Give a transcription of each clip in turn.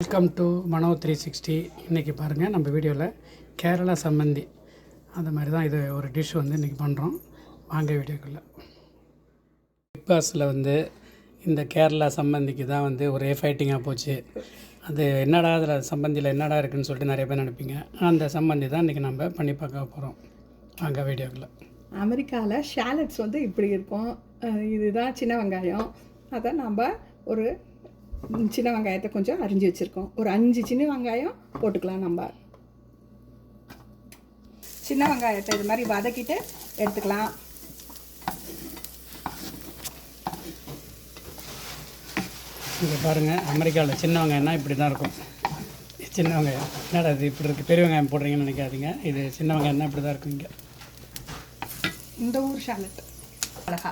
Welcome to மனோ 360. இன்றைக்கி பாருங்கள் நம்ம வீடியோவில் கேரளா சம்மந்தி அந்த மாதிரி தான் இது ஒரு டிஷ் வந்து இன்றைக்கி பண்ணுறோம். வாங்க வீடியோக்குள்ளே. பிக் பாஸில் வந்து இந்த கேரளா சம்மந்திக்கு தான் வந்து ஒரே ஃபைட்டிங்காக போச்சு. அது என்னடா அதில் சம்மந்தியில் என்னடா இருக்குதுன்னு சொல்லிட்டு நிறைய பேர் நினைப்பீங்க. அந்த சம்மந்தி தான் இன்றைக்கி நம்ம பண்ணி பார்க்க போகிறோம். வாங்க வீடியோக்குள்ளே. அமெரிக்காவில் ஷாலட்ஸ் வந்து இப்படி இருக்கும். இதுதான் சின்ன வெங்காயம். அதை நம்ம ஒரு சின்ன வெங்காயத்தை கொஞ்சம் அரிஞ்சு வச்சுருக்கோம். ஒரு 5 சின்ன வெங்காயம் போட்டுக்கலாம். நம்ம சின்ன வெங்காயத்தை இது மாதிரி வதக்கிட்டு எடுத்துக்கலாம். இங்கே பாருங்கள், அமெரிக்காவில் சின்ன வெங்காயம்னா இப்படி தான் இருக்கும். சின்ன வெங்காயம் என்னடா இது இப்படி இருக்குது, பெரிய வெங்காயம் போடுறீங்கன்னு நினைக்காதீங்க. இது சின்ன வெங்காயம்னா இப்படி தான் இருக்கும். இங்கே இந்த ஊர் ஷாலட் அழகா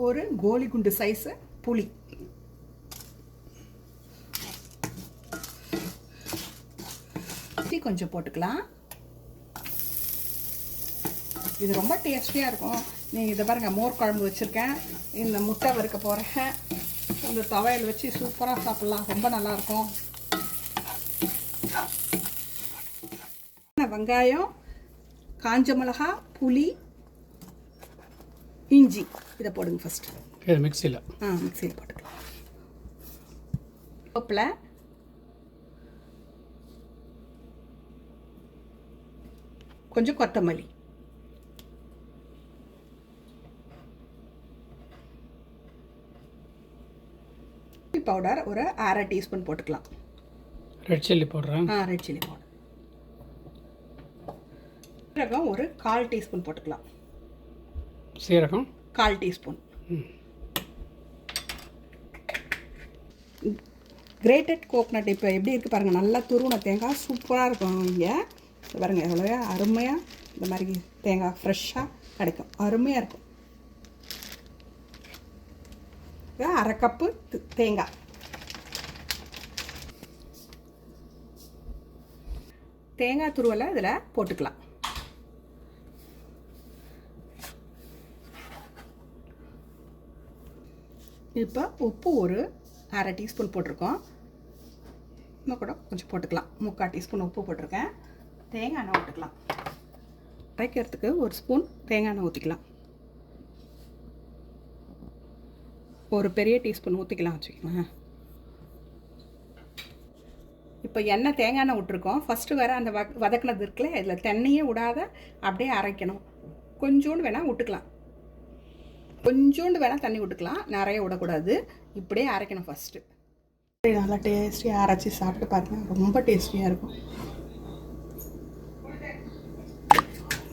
ஒரு கோலி குண்டு சைஸு புளி, கொஞ்சம் போட்டுக்கலாம். இது ரொம்ப டேஸ்டியாக இருக்கும். நீங்கள் இதை பாருங்கள், மோர் குழம்பு வச்சுருக்கேன், இந்த முட்டை வறுக்க போகிறேன், இந்த துவையல் வச்சு சூப்பராக சாப்பிட்லாம். ரொம்ப நல்லாயிருக்கும். வெங்காயம், காஞ்ச மிளகா, புளி, இஞ்சி இதை போடுங்க ஃபஸ்ட்டு. மிக்சியில் மிக்சியில் போட்டுக்கலாம். கருவேப்பிலை, கொஞ்சம் கொத்தமல்லி, பவுடர் ஒரு 1/2 டீஸ்பூன் போட்டுக்கலாம். ரெட் சில்லி போடுறேன். Red chilli powder. சீரகம் ஒரு 1/4 டீஸ்பூன் போட்டுக்கலாம். சீரகம் 1/4 டீஸ்பூன். கிரேட்டட் கோக்னட் இப்போ எப்படி இருக்குது பாருங்கள், நல்லா துருவின தேங்காய் சூப்பராக இருக்கும். இங்கே பாருங்கள் எவ்வளோ அருமையாக இந்த மாதிரி தேங்காய் ஃப்ரெஷ்ஷாக கிடைக்கும். அருமையாக இருக்கும். 1/2 கப்பு தேங்காய். தேங்காய் துருவலை இதில் போட்டுக்கலாம். இப்போ உப்பு ஒரு 1/2 டீஸ்பூன் போட்டிருக்கோம். இன்னும் கூட கொஞ்சம் போட்டுக்கலாம். 3/4 டீஸ்பூன் உப்பு போட்டிருக்கேன். தேங்காய் எண்ணெய் ஊற்றிக்கலாம். அரைக்கிறதுக்கு ஒரு ஸ்பூன் தேங்காய் எண்ணெய் ஊற்றிக்கலாம். ஒரு பெரிய டீஸ்பூன் ஊற்றிக்கலாம் வச்சுக்கோங்க. இப்போ எண்ணெய் தேங்காய் எண்ணெய் விட்டுருக்கோம். ஃபஸ்ட்டு வேறு அந்த வதக்கினது இருக்குல்ல, இதில் தண்ணியே விடாத அப்படியே அரைக்கணும். கொஞ்சோண்டு வேணால் விட்டுக்கலாம், கொஞ்சோண்டு வேணால் தண்ணி விட்டுக்கலாம், நிறைய விடக்கூடாது. இப்படியே அரைக்கணும் ஃபஸ்ட்டு. நல்லா டேஸ்டியாக அரைச்சி சாப்பிட்டு பாருங்கள், ரொம்ப டேஸ்டியாக இருக்கும்.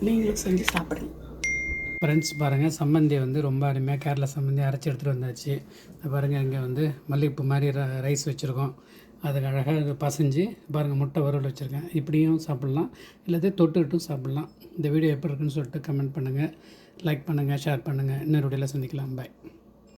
நீங்களும் செஞ்சு சாப்பிடுங்க ஃப்ரெண்ட்ஸ். பாருங்கள், சம்மந்தி வந்து ரொம்ப அருமையாக கேரளா சம்மந்தி அரைச்சி எடுத்துகிட்டு வந்தாச்சு. பாருங்கள், இங்கே வந்து மல்லிகைப்பூ மாதிரி ரைஸ் வச்சுருக்கோம். அதுக்கு அழகாக இது பசைஞ்சு பாருங்கள், முட்டை வறுவல் வச்சுருக்கேன். இப்படியும் சாப்பிட்லாம், இல்லாத தொட்டுக்கிட்டும் சாப்பிட்லாம். இந்த வீடியோ எப்படி இருக்குன்னு சொல்லிட்டு கமெண்ட் பண்ணுங்கள், லைக் பண்ணுங்கள், ஷேர் பண்ணுங்கள். இன்னொரு வீடியோவில் சந்திக்கலாம். பாய்.